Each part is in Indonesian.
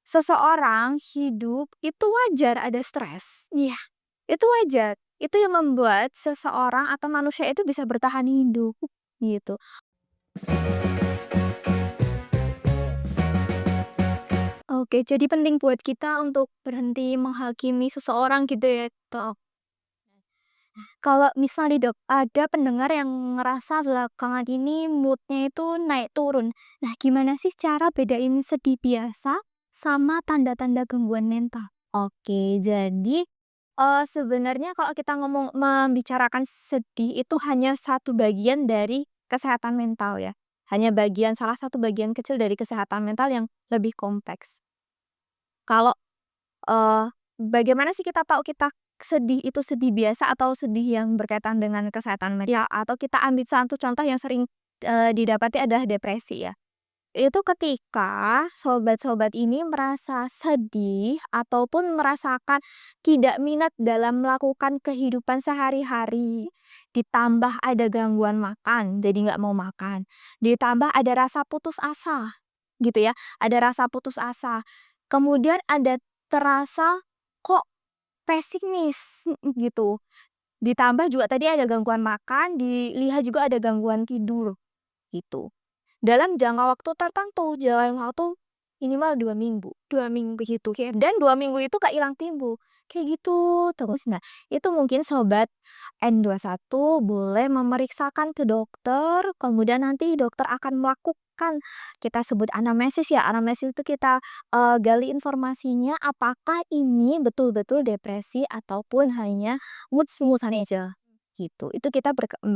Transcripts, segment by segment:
seseorang hidup itu wajar ada stres. Iya, itu wajar. Itu yang membuat seseorang atau manusia itu bisa bertahan hidup, gitu. Oke, jadi penting buat kita untuk berhenti menghakimi seseorang gitu ya, Dok. Kalau misal nih, Dok, ada pendengar yang ngerasa belakangan ini moodnya itu naik turun. Nah, gimana sih cara bedain sedih biasa sama tanda-tanda gangguan mental? Oke, jadi sebenarnya kalau kita ngomong membicarakan sedih itu hanya satu bagian dari kesehatan mental ya. Hanya salah satu bagian kecil dari kesehatan mental yang lebih kompleks. Kalau bagaimana sih kita tahu kita sedih itu sedih biasa atau sedih yang berkaitan dengan kesehatan mental? Atau kita ambil satu contoh yang sering didapati adalah depresi ya. Itu ketika sobat-sobat ini merasa sedih ataupun merasakan tidak minat dalam melakukan kehidupan sehari-hari. Ditambah ada gangguan makan, jadi nggak mau makan. Ditambah ada rasa putus asa, gitu ya. Ada rasa putus asa. Kemudian ada terasa kok pesimis, gitu. Ditambah juga tadi ada gangguan makan, dilihat juga ada gangguan tidur, gitu. Dalam jangka waktu tertentu, jalan waktu minimal 2 minggu, 2 minggu gitu kayak dan 2 minggu itu gak hilang timbul, kayak gitu terus. Nah, itu mungkin sobat N21 boleh memeriksakan ke dokter, kemudian nanti dokter akan melakukan kita sebut anamnesis ya, anamnesis itu kita, gali informasinya apakah ini betul-betul depresi ataupun hanya mood-mood-an aja, gitu. Itu kita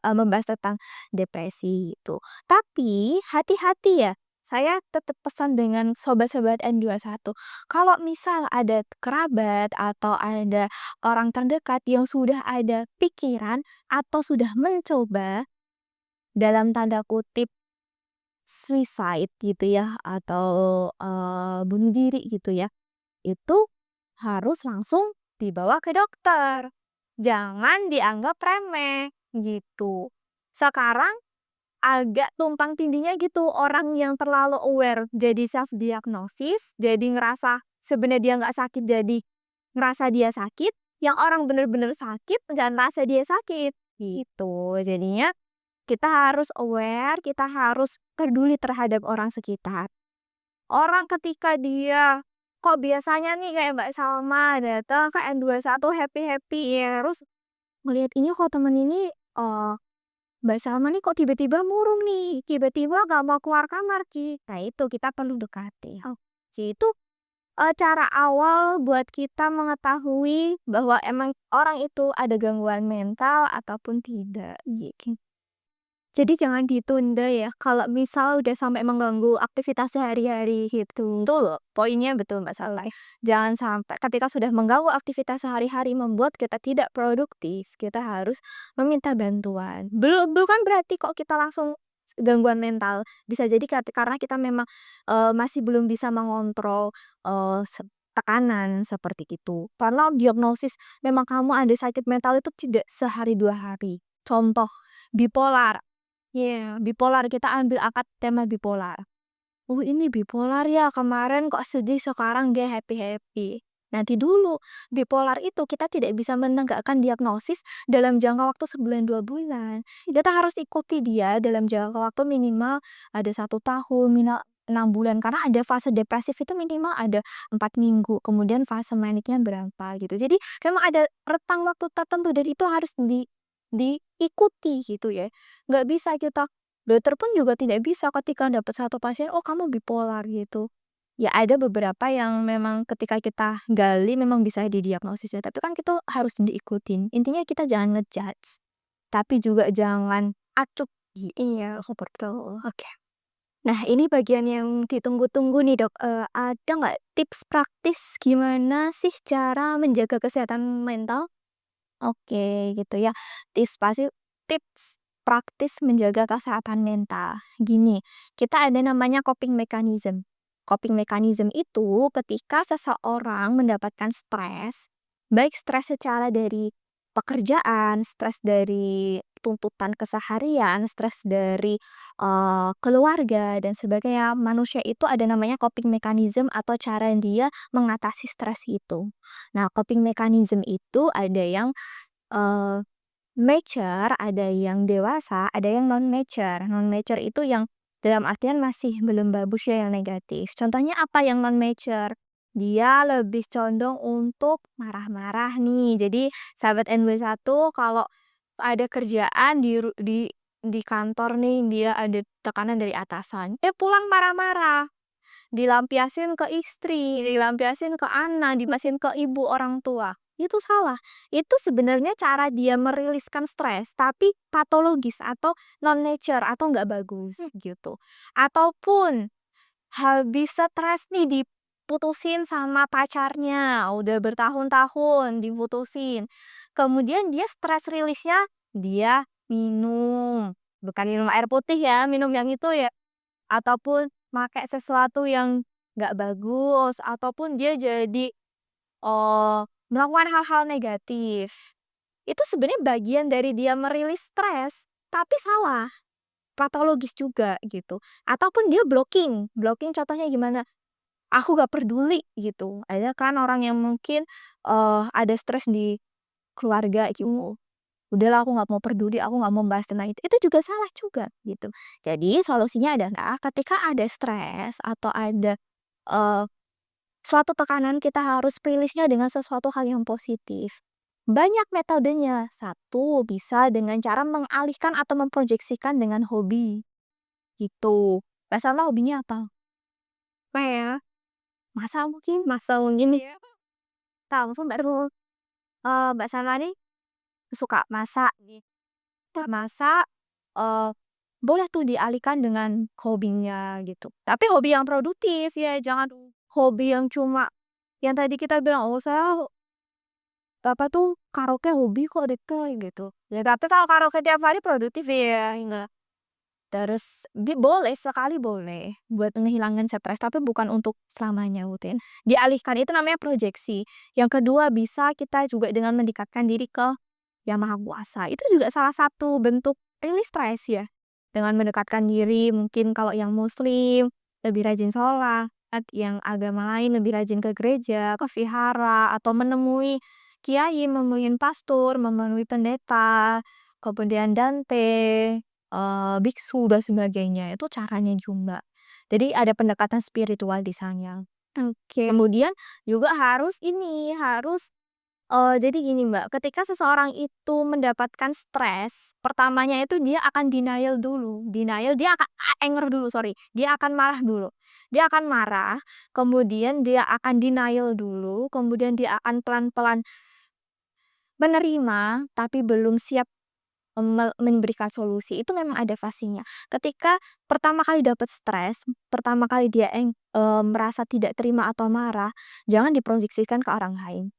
membahas tentang depresi itu. Tapi hati-hati ya, saya tetap pesan dengan sobat-sobat N21, kalau misal ada kerabat atau ada orang terdekat yang sudah ada pikiran atau sudah mencoba dalam tanda kutip suicide gitu ya atau bunuh diri gitu ya, itu harus langsung dibawa ke dokter. Jangan dianggap remeh gitu. Sekarang agak tumpang tindihnya gitu, orang yang terlalu aware jadi self diagnosis, jadi ngerasa sebenarnya dia nggak sakit jadi ngerasa dia sakit, yang orang bener-bener sakit nggak ngerasa dia sakit, gitu. Jadinya kita harus aware, kita harus peduli terhadap orang sekitar. Orang ketika dia, kok biasanya nih kayak Mbak Salma datang ke N21 happy-happy ya, terus ngelihat ini kok temen ini, Mbak Salma nih kok tiba-tiba murung nih, tiba-tiba gak mau keluar kamar Ki. Nah itu kita perlu dekati. Oh, itu cara awal buat kita mengetahui bahwa emang orang itu ada gangguan mental ataupun tidak. Gitu. Jadi jangan ditunda ya, kalau misal udah sampai mengganggu aktivitas sehari-hari gitu. Betul, poinnya betul Mbak Saleh. Jangan sampai ketika sudah mengganggu aktivitas sehari-hari membuat kita tidak produktif, kita harus meminta bantuan. Bukan berarti kok kita langsung gangguan mental. Bisa jadi karena kita memang masih belum bisa mengontrol tekanan seperti itu. Karena diagnosis memang kamu ada sakit mental itu tidak sehari dua hari. Contoh bipolar. Iya, bipolar, kita ambil akad tema bipolar. Oh, ini bipolar ya, kemarin kok sedih, sekarang dia happy-happy. Nanti dulu, bipolar itu kita tidak bisa menegakkan diagnosis dalam jangka waktu sebulan 2 bulan. Kita harus ikuti dia dalam jangka waktu minimal ada 1 tahun, minimal 6 bulan. Karena ada fase depresif itu minimal ada 4 minggu, kemudian fase maniknya berapa gitu. Jadi memang ada rentang waktu tertentu dan itu harus diikuti gitu ya. Nggak bisa kita dokter pun juga tidak bisa ketika dapat satu pasien, "Oh, kamu bipolar," gitu. Ya ada beberapa yang memang ketika kita gali memang bisa didiagnosis ya, tapi kan kita harus diikutin. Intinya kita jangan ngejudge, tapi juga jangan acuh. Iya, betul. Oke. Nah, ini bagian yang ditunggu-tunggu nih, Dok. Ada nggak tips praktis gimana sih cara menjaga kesehatan mental? Oke, gitu ya. Tips praktis menjaga kesehatan mental. Gini, kita ada namanya coping mechanism. Coping mechanism itu ketika seseorang mendapatkan stres, baik stres secara dari pekerjaan, stres dari tuntutan keseharian, stres dari keluarga dan sebagainya, manusia itu ada namanya coping mechanism atau cara dia mengatasi stres itu. Nah, coping mechanism itu ada yang eee, mature, ada yang dewasa, ada yang non-mature. Non-mature itu yang dalam artian masih belum bagus ya, yang negatif. Contohnya apa yang non-mature? Dia lebih condong untuk marah-marah nih. Jadi sahabat NW1 kalau ada kerjaan di kantor nih, dia ada tekanan dari atasan, pulang marah-marah. Dilampiasin ke istri, dilampiasin ke anak, dilampiasin ke ibu, orang tua. Itu salah. Itu sebenarnya cara dia meriliskan stres, tapi patologis atau non-nature atau nggak bagus gitu. Ataupun habis stres nih diputusin sama pacarnya, udah bertahun-tahun diputusin. Kemudian dia stres rilisnya dia minum. Bukan minum air putih ya, minum yang itu ya, ataupun make sesuatu yang nggak bagus, ataupun dia jadi, melakukan hal-hal negatif. Itu sebenarnya bagian dari dia merilis stres, tapi salah, patologis juga gitu. Ataupun dia blocking, blocking contohnya gimana, "Aku gak peduli," gitu. Ada kan orang yang mungkin, ada stres di keluarga gitu, "Udahlah aku nggak mau peduli, aku nggak mau bahas tentang itu." Itu juga salah juga gitu. Jadi solusinya adalah ketika ada stres atau ada, eee, suatu tekanan kita harus rilisnya dengan sesuatu hal yang positif. Banyak metodenya. Satu, bisa dengan cara mengalihkan atau memproyeksikan dengan hobi, gitu. Mbak Salma hobinya apa? Apa ya? Masak mungkin? Masak mungkin ya. Tahu tuh Mbak tuh, Mbak Salma nih suka masak nih. Masak, eee, boleh tuh dialihkan dengan hobinya gitu. Tapi hobi yang produktif ya, jangan hobi yang cuma yang tadi kita bilang, "Oh saya apa tuh, karaoke hobi kok Deke," gitu. Ya tapi kalau karaoke tiap hari produktif ya enggak. Terus boleh, sekali boleh buat ngehilangin stres, tapi bukan untuk selamanya rutin. Dialihkan, itu namanya proyeksi. Yang kedua bisa kita juga dengan mendekatkan diri ke Yang Maha Kuasa. Itu juga salah satu bentuk rilis stres ya. Dengan mendekatkan diri, mungkin kalau yang muslim lebih rajin sholat, yang agama lain lebih rajin ke gereja, ke vihara, atau menemui kiai, menemui pastor, menemui pendeta, kemudian dante, biksu dan sebagainya. Itu caranya juga. Jadi ada pendekatan spiritual di sana. Oke. Kemudian juga harus ini, harus jadi gini Mbak, ketika seseorang itu mendapatkan stres, pertamanya itu dia akan denial dulu. Denial, dia akan anger dulu, sorry. Dia akan marah dulu. Dia akan marah, kemudian dia akan denial dulu, kemudian dia akan pelan-pelan menerima, tapi belum siap memberikan solusi. Itu memang ada fasenya. Ketika pertama kali dapat stres, pertama kali dia merasa tidak terima atau marah, jangan diproyeksikan ke orang lain.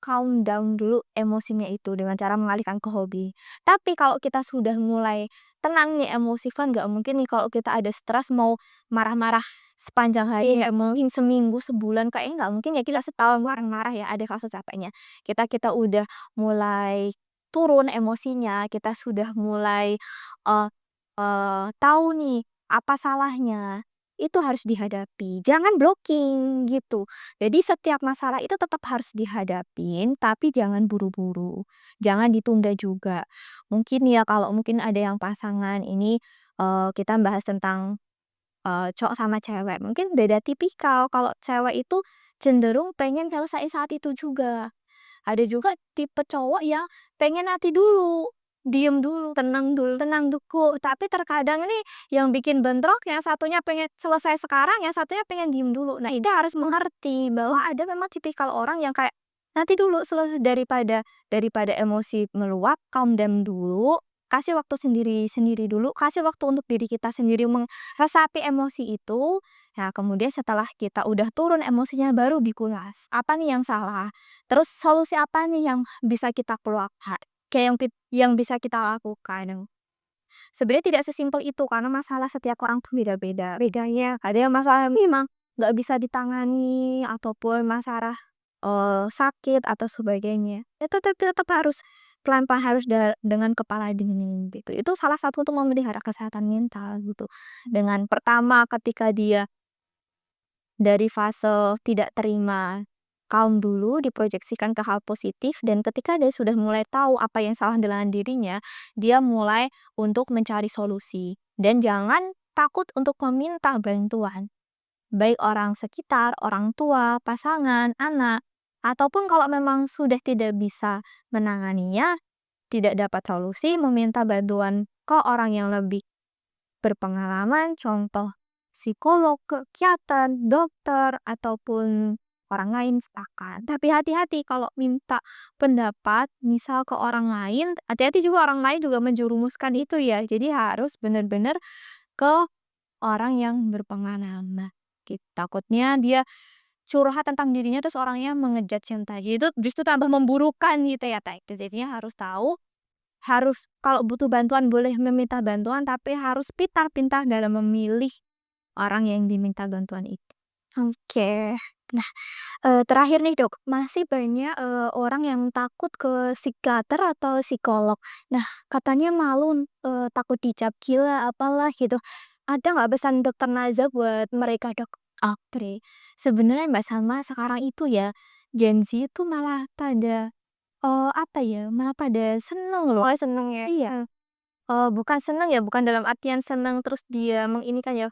Calm down dulu emosinya itu dengan cara mengalihkan ke hobi. Tapi kalau kita sudah mulai tenang nih emosi, kan nggak mungkin nih kalau kita ada stres mau marah-marah sepanjang hari, nggak mungkin seminggu, sebulan, kayaknya nggak mungkin ya kita setahun marah-marah ya, ada fase capeknya. Kita udah mulai turun emosinya, kita sudah mulai, eee tahu nih apa salahnya, itu harus dihadapi, jangan blocking gitu. Jadi setiap masalah itu tetap harus dihadapin, tapi jangan buru-buru, jangan ditunda juga. Mungkin ya kalau mungkin ada yang pasangan ini, kita bahas tentang, cowok sama cewek, mungkin beda tipikal. Kalau cewek itu cenderung pengen selesai saat itu juga. Ada juga tipe cowok yang pengen nanti dulu, diem dulu, tenang dulu. Tapi terkadang nih yang bikin bentrok, yang satunya pengen selesai sekarang, yang satunya pengen diem dulu. Nah, itu harus mengerti bahwa ada memang tipikal orang yang kayak nanti dulu selesai, daripada emosi meluap, calm down dulu, kasih waktu sendiri dulu, kasih waktu untuk diri kita sendiri meresapi emosi itu. Nah, kemudian setelah kita udah turun emosinya baru dikulas. Apa nih yang salah? Terus solusi apa nih yang bisa kita keluarkan? Kayak yang bisa kita lakukan. Sebenarnya tidak sesimpel itu karena masalah setiap orang tuh beda-beda. Bedanya ada yang masalah memang nggak bisa ditangani ataupun masalah sakit atau sebagainya. Ya tetap tetap harus pelan-pelan, harus dengan kepala dingin gitu. Itu salah satu untuk memelihara kesehatan mental gitu. Dengan pertama ketika dia dari fase tidak terima, calm dulu, diproyeksikan ke hal positif, dan ketika dia sudah mulai tahu apa yang salah dengan dirinya, dia mulai untuk mencari solusi. Dan jangan takut untuk meminta bantuan, baik orang sekitar, orang tua, pasangan, anak, ataupun kalau memang sudah tidak bisa menanganinya, tidak dapat solusi, meminta bantuan ke orang yang lebih berpengalaman, contoh psikolog, psikiater, dokter, ataupun orang lain silakan. Tapi hati-hati kalau minta pendapat, misal ke orang lain, hati-hati juga orang lain juga menjerumuskan itu ya. Jadi harus benar-benar ke orang yang berpengalaman. Gitu. Takutnya dia curhat tentang dirinya terus orangnya mengejudge yang tadi itu justru tambah memburukkan gitu ya. Jadinya harus tahu, harus kalau butuh bantuan boleh meminta bantuan, tapi harus pintar-pintar dalam memilih orang yang diminta bantuan itu. Oke. Nah, terakhir nih Dok, masih banyak, orang yang takut ke psikiater atau psikolog. Nah, katanya malu, takut dicap gila, apalah gitu. Ada nggak pesan Dokter Naza buat mereka, Dok? Oke. Sebenarnya Mbak Salma, sekarang itu ya, Gen Z itu malah pada, apa ya, malah pada seneng loh. Oh, seneng ya? Iya. Bukan seneng ya, bukan dalam artian seneng terus dia menginikan ya,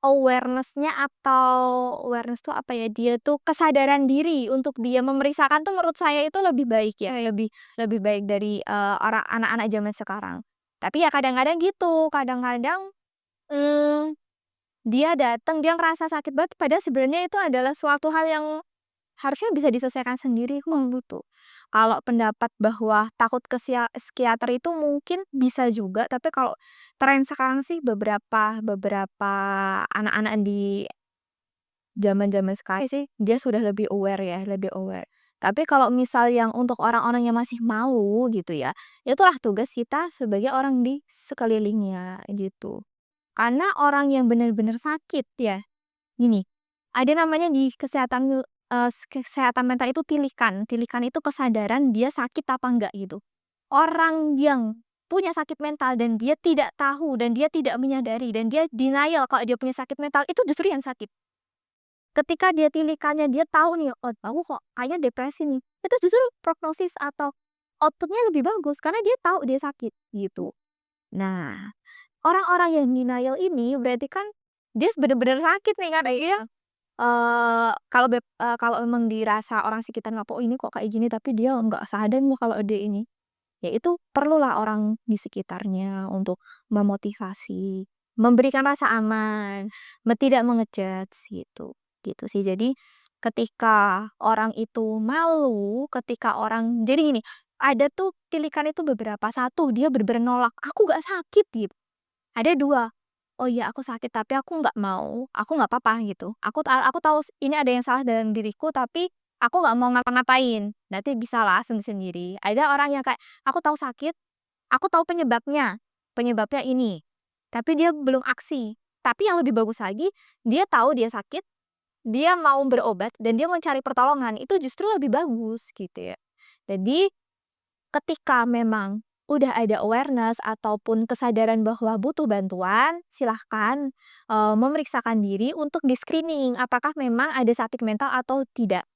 awareness-nya atau awareness tuh apa ya, dia tuh kesadaran diri untuk dia memeriksakan tuh menurut saya itu lebih baik ya, lebih lebih baik dari, orang anak-anak zaman sekarang. Tapi ya kadang-kadang gitu, kadang-kadang, mmm, dia datang, dia ngerasa sakit banget, padahal sebenarnya itu adalah suatu hal yang harusnya bisa diselesaikan sendiri gitu. Kalau pendapat bahwa takut ke psikiater itu mungkin bisa juga, tapi kalau tren sekarang sih beberapa beberapa anak-anak di zaman-zaman sekarang sih, dia sudah lebih aware ya, lebih aware. Tapi kalau misal yang untuk orang-orang yang masih mau gitu ya, itulah tugas kita sebagai orang di sekelilingnya gitu. Karena orang yang benar-benar sakit ya, gini, ada namanya di kesehatan mental itu tilikan. Tilikan itu kesadaran dia sakit apa enggak gitu. Orang yang punya sakit mental dan dia tidak tahu dan dia tidak menyadari dan dia denial kalau dia punya sakit mental, itu justru yang sakit. Ketika dia tilikannya, dia tahu nih, "Oh, aku kok kayaknya depresi nih." Itu justru prognosis atau outputnya lebih bagus karena dia tahu dia sakit gitu. Nah, orang-orang yang denial ini berarti kan dia bener-bener sakit nih, karena iya, kalau emang dirasa orang sekitar ngapa, "Oh, ini kok kayak gini," tapi dia nggak sadar loh kalau dia ini. Ya itu perlulah orang di sekitarnya untuk memotivasi, memberikan rasa aman, tidak gitu, gitu sih. Jadi ketika orang itu malu, ketika orang jadi gini, ada tuh tilikan itu beberapa, satu dia bener-bener nolak, "Aku nggak sakit," gitu. Ada 2, "Oh iya aku sakit tapi aku nggak mau, aku nggak apa-apa," gitu. Aku tahu ini ada yang salah dalam diriku tapi aku nggak mau ngapa-ngapain, nanti bisalah sendiri. Ada orang yang kayak, "Aku tahu sakit, aku tahu penyebabnya, penyebabnya ini," tapi dia belum aksi. Tapi yang lebih bagus lagi, dia tahu dia sakit, dia mau berobat dan dia mencari pertolongan, itu justru lebih bagus gitu ya. Jadi ketika memang udah ada awareness ataupun kesadaran bahwa butuh bantuan, silahkan, memeriksakan diri untuk di-screening apakah memang ada sakit mental atau tidak.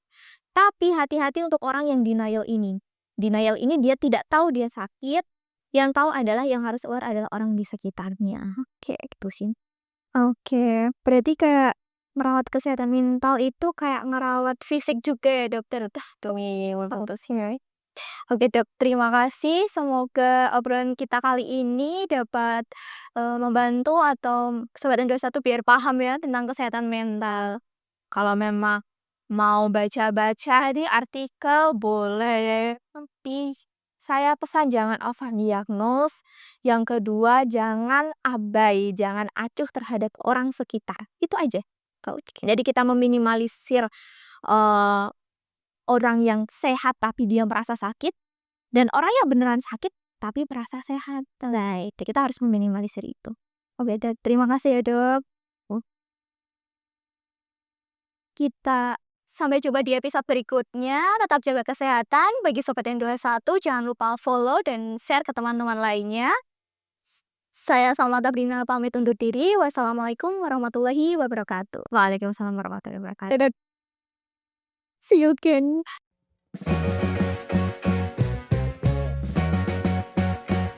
Tapi hati-hati untuk orang yang denial ini. Denial ini dia tidak tahu dia sakit, yang tahu adalah yang harus aware adalah orang di sekitarnya. Oke, gitu sih. Oke, berarti kayak merawat kesehatan mental itu kayak ngerawat fisik juga ya, Dokter? Tah, demi pantasnya. Oke Dok, terima kasih. Semoga obrolan kita kali ini dapat, membantu atau Sobat N21 biar paham ya tentang kesehatan mental. Kalau memang mau baca-baca di artikel boleh, tapi saya pesan jangan overdiagnose. Yang kedua, jangan abai, jangan acuh terhadap orang sekitar. Itu aja. Jadi kita meminimalisir, eee, orang yang sehat tapi dia merasa sakit, dan orang yang beneran sakit, tapi merasa sehat. Nah, itu kita harus meminimalisir itu. Oke, terima kasih ya, Dok. Oh, kita Sampai jumpa di episode berikutnya. Tetap jaga kesehatan. Bagi Sobat yang 21, jangan lupa follow dan share ke teman-teman lainnya. Saya Salma Tabrina pamit undur diri. Wassalamualaikum warahmatullahi wabarakatuh. Waalaikumsalam warahmatullahi wabarakatuh. See you again.